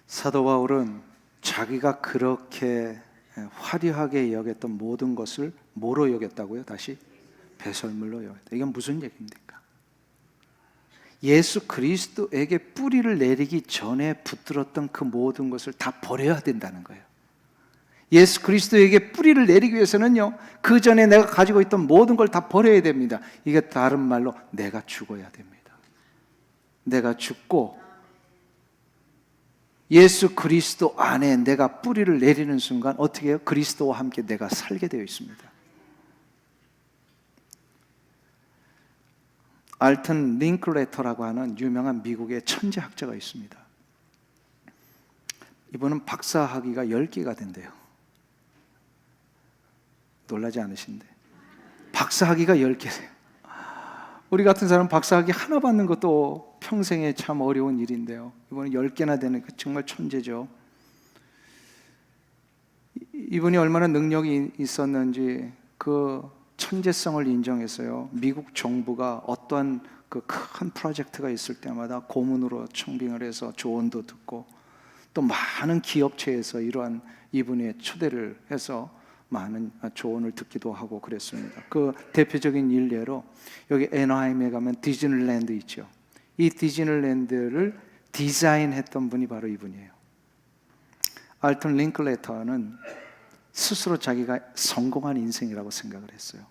사도 바울은 자기가 그렇게 화려하게 여겼던 모든 것을 뭐로 여겼다고요? 다시 배설물로 여겼다. 이건 무슨 얘기입니까? 예수 그리스도에게 뿌리를 내리기 전에 붙들었던 그 모든 것을 다 버려야 된다는 거예요. 예수 그리스도에게 뿌리를 내리기 위해서는요, 그 전에 내가 가지고 있던 모든 걸 다 버려야 됩니다. 이게 다른 말로 내가 죽어야 됩니다. 내가 죽고 예수 그리스도 안에 내가 뿌리를 내리는 순간 어떻게 해요? 그리스도와 함께 내가 살게 되어 있습니다. 알튼 링클레터라고 하는 유명한 미국의 천재학자가 있습니다. 이분은 박사학위가 10개가 된대요. 놀라지 않으신데 박사학위가 10개래요. 우리 같은 사람 박사학위 하나 받는 것도 평생에 참 어려운 일인데요, 이분은 10개나 되는 정말 천재죠. 이분이 얼마나 능력이 있었는지 그 천재성을 인정해서요, 미국 정부가 어떠한 그 큰 프로젝트가 있을 때마다 고문으로 청빙을 해서 조언도 듣고, 또 많은 기업체에서 이러한 이분의 초대를 해서 많은 조언을 듣기도 하고 그랬습니다. 그 대표적인 일례로 여기 애너하임에 가면 디즈니랜드 있죠. 이 디즈니랜드를 디자인했던 분이 바로 이분이에요. 알튼 링클레터는 스스로 자기가 성공한 인생이라고 생각을 했어요.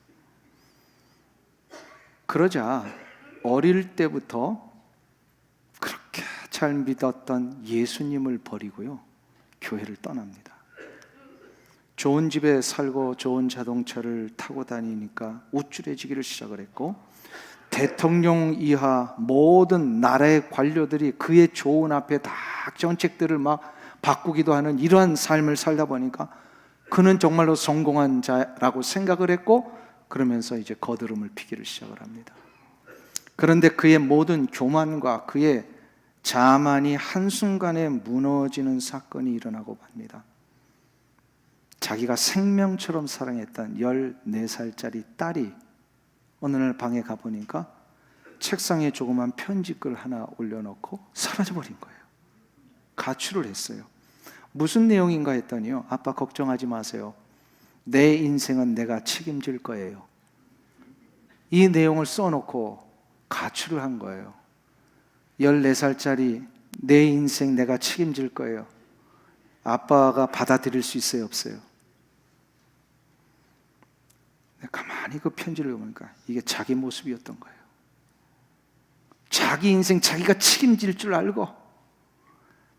그러자 어릴 때부터 그렇게 잘 믿었던 예수님을 버리고요, 교회를 떠납니다. 좋은 집에 살고 좋은 자동차를 타고 다니니까 우쭐해지기를 시작을 했고, 대통령 이하 모든 나라의 관료들이 그의 조언 앞에 다 정책들을 막 바꾸기도 하는 이러한 삶을 살다 보니까 그는 정말로 성공한 자라고 생각을 했고, 그러면서 이제 거드름을 피기를 시작을 합니다. 그런데 그의 모든 교만과 그의 자만이 한순간에 무너지는 사건이 일어나고 맙니다. 자기가 생명처럼 사랑했던 14살짜리 딸이 어느 날 방에 가보니까 책상에 조그만 편지글 하나 올려놓고 사라져버린 거예요. 가출을 했어요. 무슨 내용인가 했더니요, 아빠 걱정하지 마세요, 내 인생은 내가 책임질 거예요. 이 내용을 써놓고 가출을 한 거예요. 14살짜리 내 인생 내가 책임질 거예요. 아빠가 받아들일 수 있어요, 없어요? 가만히 그 편지를 보니까 이게 자기 모습이었던 거예요. 자기 인생 자기가 책임질 줄 알고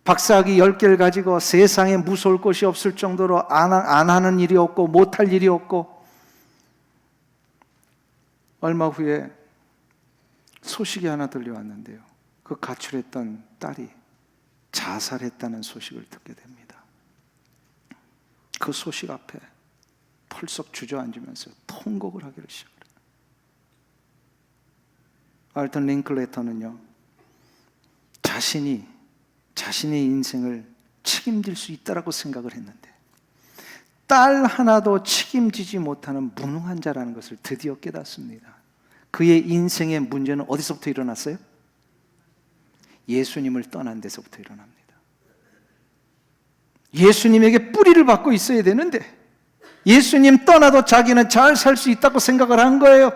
박사학위 10개를 가지고 세상에 무서울 것이 없을 정도로 안 하는 일이 없고 못할 일이 없고, 얼마 후에 소식이 하나 들려왔는데요, 그 가출했던 딸이 자살했다는 소식을 듣게 됩니다. 그 소식 앞에 펄썩 주저앉으면서 통곡을 하기를 시작해요. 알튼 링클레터는요, 자신의 인생을 책임질 수 있다라고 생각을 했는데 딸 하나도 책임지지 못하는 무능한 자라는 것을 드디어 깨닫습니다. 그의 인생의 문제는 어디서부터 일어났어요? 예수님을 떠난 데서부터 일어납니다. 예수님에게 뿌리를 받고 있어야 되는데 예수님 떠나도 자기는 잘 살 수 있다고 생각을 한 거예요.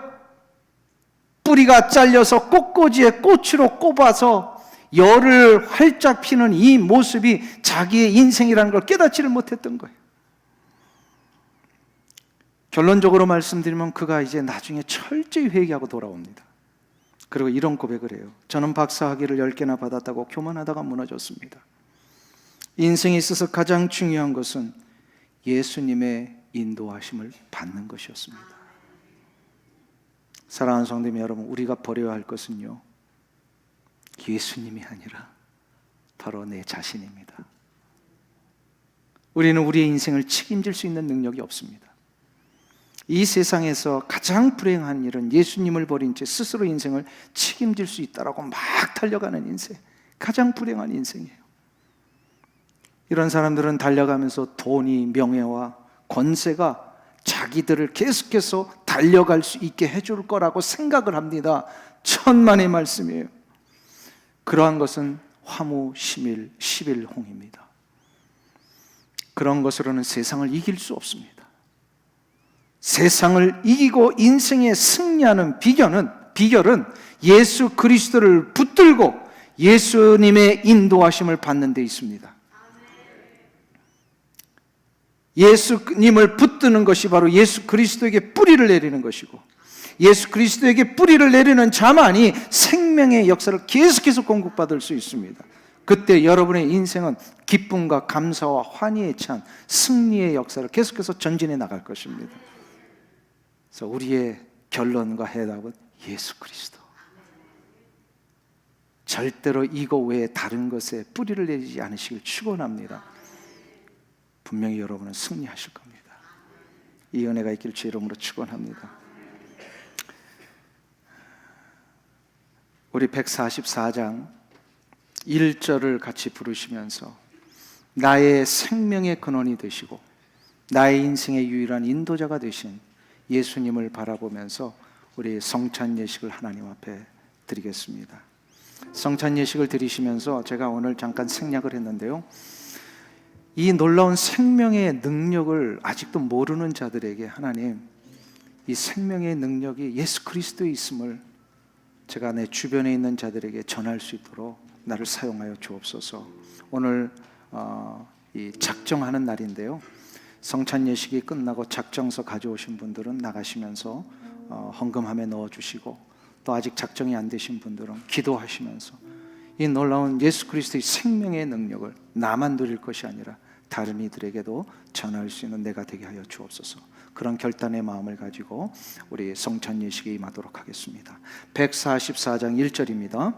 뿌리가 잘려서 꽃꽂이에 꽃으로 꼽아서 열을 활짝 피는 이 모습이 자기의 인생이라는 걸 깨닫지를 못했던 거예요. 결론적으로 말씀드리면 그가 이제 나중에 철저히 회개하고 돌아옵니다. 그리고 이런 고백을 해요. 저는 박사학위를 10개나 받았다고 교만하다가 무너졌습니다. 인생에 있어서 가장 중요한 것은 예수님의 인도하심을 받는 것이었습니다. 사랑하는 성도님 여러분, 우리가 버려야 할 것은요, 예수님이 아니라 바로 내 자신입니다. 우리는 우리의 인생을 책임질 수 있는 능력이 없습니다. 이 세상에서 가장 불행한 일은 예수님을 버린 채 스스로 인생을 책임질 수 있다라고 막 달려가는 인생, 가장 불행한 인생이에요. 이런 사람들은 달려가면서 돈이, 명예와 권세가 자기들을 계속해서 달려갈 수 있게 해줄 거라고 생각을 합니다. 천만의 말씀이에요. 그러한 것은 화무시밀 시빌홍입니다. 그런 것으로는 세상을 이길 수 없습니다. 세상을 이기고 인생에 승리하는 비결은 예수 그리스도를 붙들고 예수님의 인도하심을 받는 데 있습니다. 예수님을 붙드는 것이 바로 예수 그리스도에게 뿌리를 내리는 것이고, 예수 그리스도에게 뿌리를 내리는 자만이 생명의 역사를 계속해서 공급받을 수 있습니다. 그때 여러분의 인생은 기쁨과 감사와 환희에 찬 승리의 역사를 계속해서 전진해 나갈 것입니다. 그래서 우리의 결론과 해답은 예수 그리스도. 절대로 이거 외에 다른 것에 뿌리를 내리지 않으시길 축원합니다. 분명히 여러분은 승리하실 겁니다. 이 은혜가 있길 주 이름으로 축원합니다. 우리 144장 1절을 같이 부르시면서 나의 생명의 근원이 되시고 나의 인생의 유일한 인도자가 되신 예수님을 바라보면서 우리 성찬 예식을 하나님 앞에 드리겠습니다. 성찬 예식을 드리시면서 제가 오늘 잠깐 생략을 했는데요, 이 놀라운 생명의 능력을 아직도 모르는 자들에게 하나님, 이 생명의 능력이 예수 그리스도에 있음을 제가 내 주변에 있는 자들에게 전할 수 있도록 나를 사용하여 주옵소서. 오늘 이 작정하는 날인데요, 성찬 예식이 끝나고 작정서 가져오신 분들은 나가시면서 헌금함에 넣어주시고, 또 아직 작정이 안 되신 분들은 기도하시면서 이 놀라운 예수 그리스도의 생명의 능력을 나만 누릴 것이 아니라 다른 이들에게도 전할 수 있는 내가 되게 하여 주옵소서. 그런 결단의 마음을 가지고 우리 성찬 예식에 임하도록 하겠습니다. 144장 1절입니다.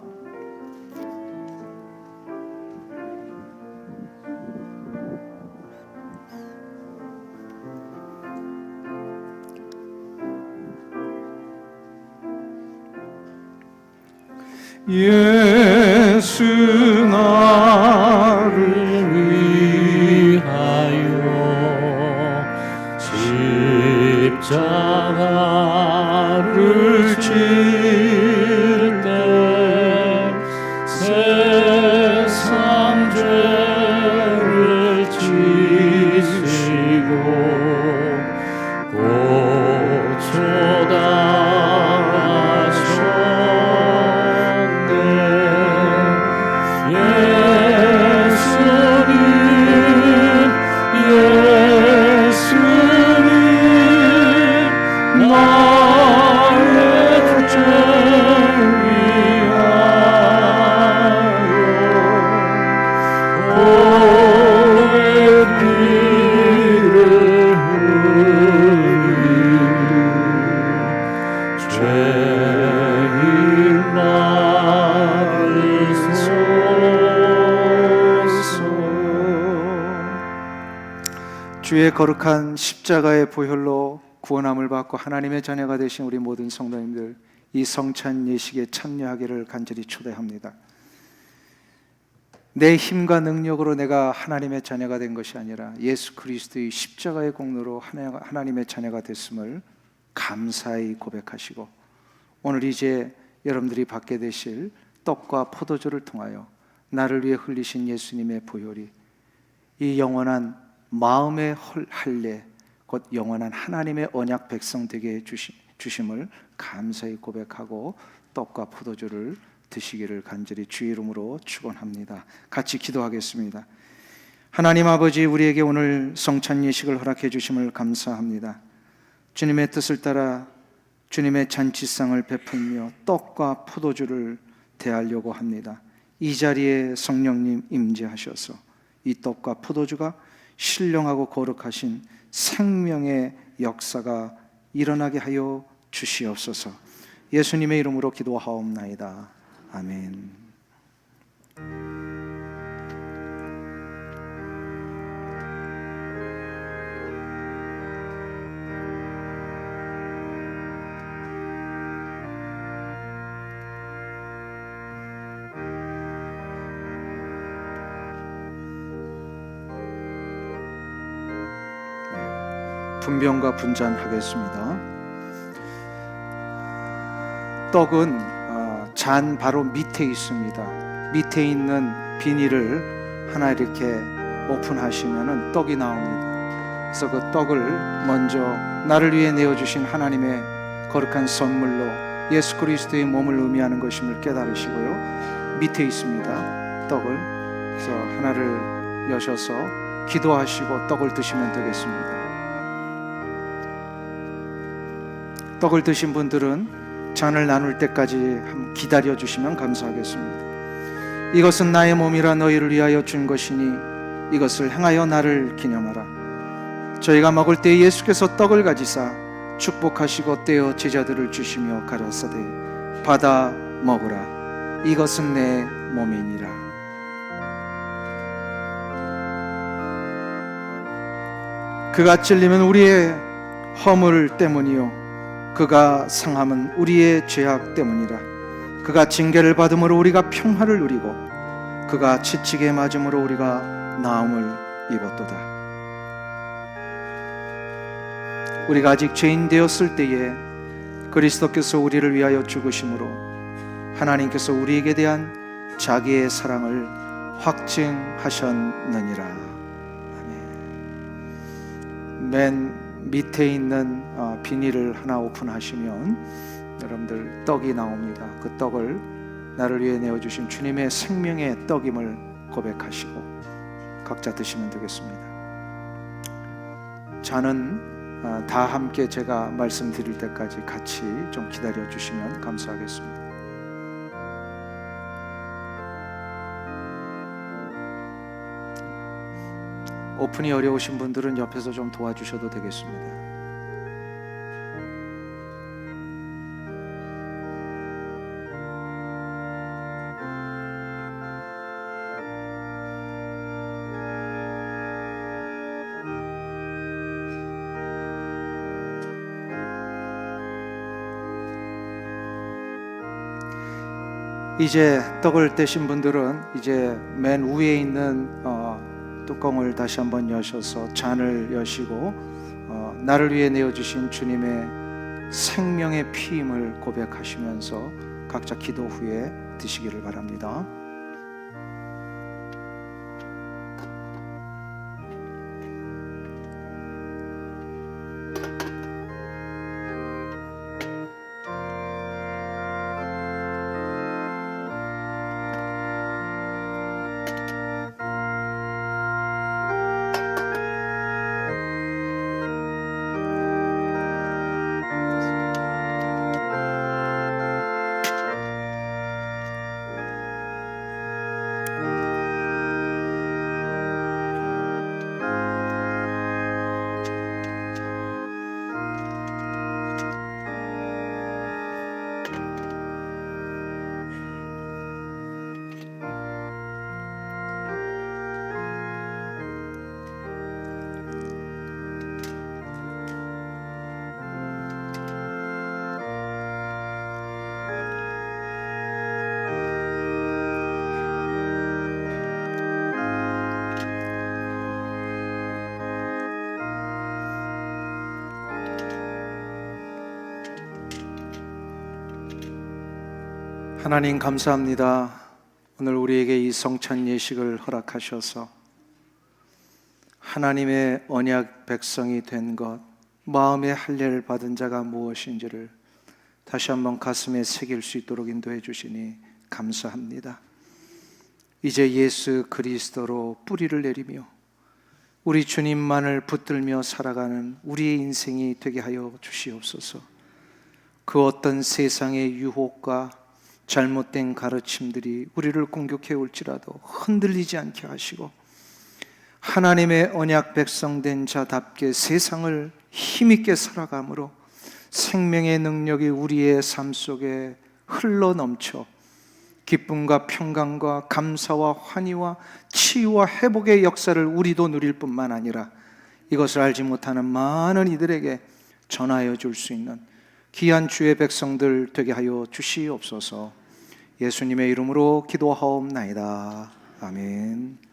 예수 나를 위하여 십자가를 질 때 세상 죄를 지시고 고쳐다 주의 거룩한 십자가의 보혈로 구원함을 받고 하나님의 자녀가 되신 우리 모든 성도님들, 이 성찬 예식에 참여하기를 간절히 초대합니다. 내 힘과 능력으로 내가 하나님의 자녀가 된 것이 아니라 예수 그리스도의 십자가의 공로로 하나님의 자녀가 됐음을 감사히 고백하시고, 오늘 이제 여러분들이 받게 되실 떡과 포도주를 통하여 나를 위해 흘리신 예수님의 보혈이 이 영원한 마음의 할례, 곧 영원한 하나님의 언약 백성 되게 주심을 감사히 고백하고 떡과 포도주를 드시기를 간절히 주 이름으로 축원합니다. 같이 기도하겠습니다. 하나님 아버지, 우리에게 오늘 성찬 예식을 허락해 주심을 감사합니다. 주님의 뜻을 따라 주님의 잔치상을 베풀며 떡과 포도주를 대하려고 합니다. 이 자리에 성령님 임재하셔서 이 떡과 포도주가 신령하고 거룩하신 생명의 역사가 일어나게 하여 주시옵소서. 예수님의 이름으로 기도하옵나이다. 아멘. 분병과 분잔하겠습니다. 떡은 잔 바로 밑에 있습니다. 밑에 있는 비닐을 하나 이렇게 오픈하시면 떡이 나옵니다. 그래서 그 떡을 먼저 나를 위해 내어주신 하나님의 거룩한 선물로 예수 그리스도의 몸을 의미하는 것임을 깨달으시고요. 밑에 있습니다. 떡을. 그래서 하나를 여셔서 기도하시고 떡을 드시면 되겠습니다. 떡을 드신 분들은 잔을 나눌 때까지 기다려 주시면 감사하겠습니다. 이것은 나의 몸이라 너희를 위하여 준 것이니 이것을 행하여 나를 기념하라. 저희가 먹을 때 예수께서 떡을 가지사 축복하시고 떼어 제자들을 주시며 가라사대 받아 먹으라. 이것은 내 몸이니라. 그가 찔리면 우리의 허물 때문이요 그가 상함은 우리의 죄악 때문이라. 그가 징계를 받음으로 우리가 평화를 누리고 그가 지치게 맞음으로 우리가 나음을 입었도다. 우리가 아직 죄인 되었을 때에 그리스도께서 우리를 위하여 죽으심으로 하나님께서 우리에게 대한 자기의 사랑을 확증하셨느니라. 아멘. 맨 밑에 있는 비닐을 하나 오픈하시면 여러분들 떡이 나옵니다. 그 떡을 나를 위해 내어주신 주님의 생명의 떡임을 고백하시고 각자 드시면 되겠습니다. 잔은 다 함께 제가 말씀드릴 때까지 같이 좀 기다려 주시면 감사하겠습니다. 오픈이 어려우신 분들은 옆에서 좀 도와주셔도 되겠습니다. 이제 떡을 떼신 분들은 이제 맨 위에 있는 뚜껑을 다시 한번 여셔서 잔을 여시고 나를 위해 내어주신 주님의 생명의 피임을 고백하시면서 각자 기도 후에 드시기를 바랍니다. 하나님 감사합니다. 오늘 우리에게 이 성찬 예식을 허락하셔서 하나님의 언약 백성이 된 것, 마음의 할례를 받은 자가 무엇인지를 다시 한번 가슴에 새길 수 있도록 인도해 주시니 감사합니다. 이제 예수 그리스도로 뿌리를 내리며 우리 주님만을 붙들며 살아가는 우리의 인생이 되게 하여 주시옵소서. 그 어떤 세상의 유혹과 잘못된 가르침들이 우리를 공격해 올지라도 흔들리지 않게 하시고 하나님의 언약 백성된 자답게 세상을 힘있게 살아감으로 생명의 능력이 우리의 삶 속에 흘러넘쳐 기쁨과 평강과 감사와 환희와 치유와 회복의 역사를 우리도 누릴 뿐만 아니라 이것을 알지 못하는 많은 이들에게 전하여 줄 수 있는 귀한 주의 백성들 되게 하여 주시옵소서. 예수님의 이름으로 기도하옵나이다. 아멘.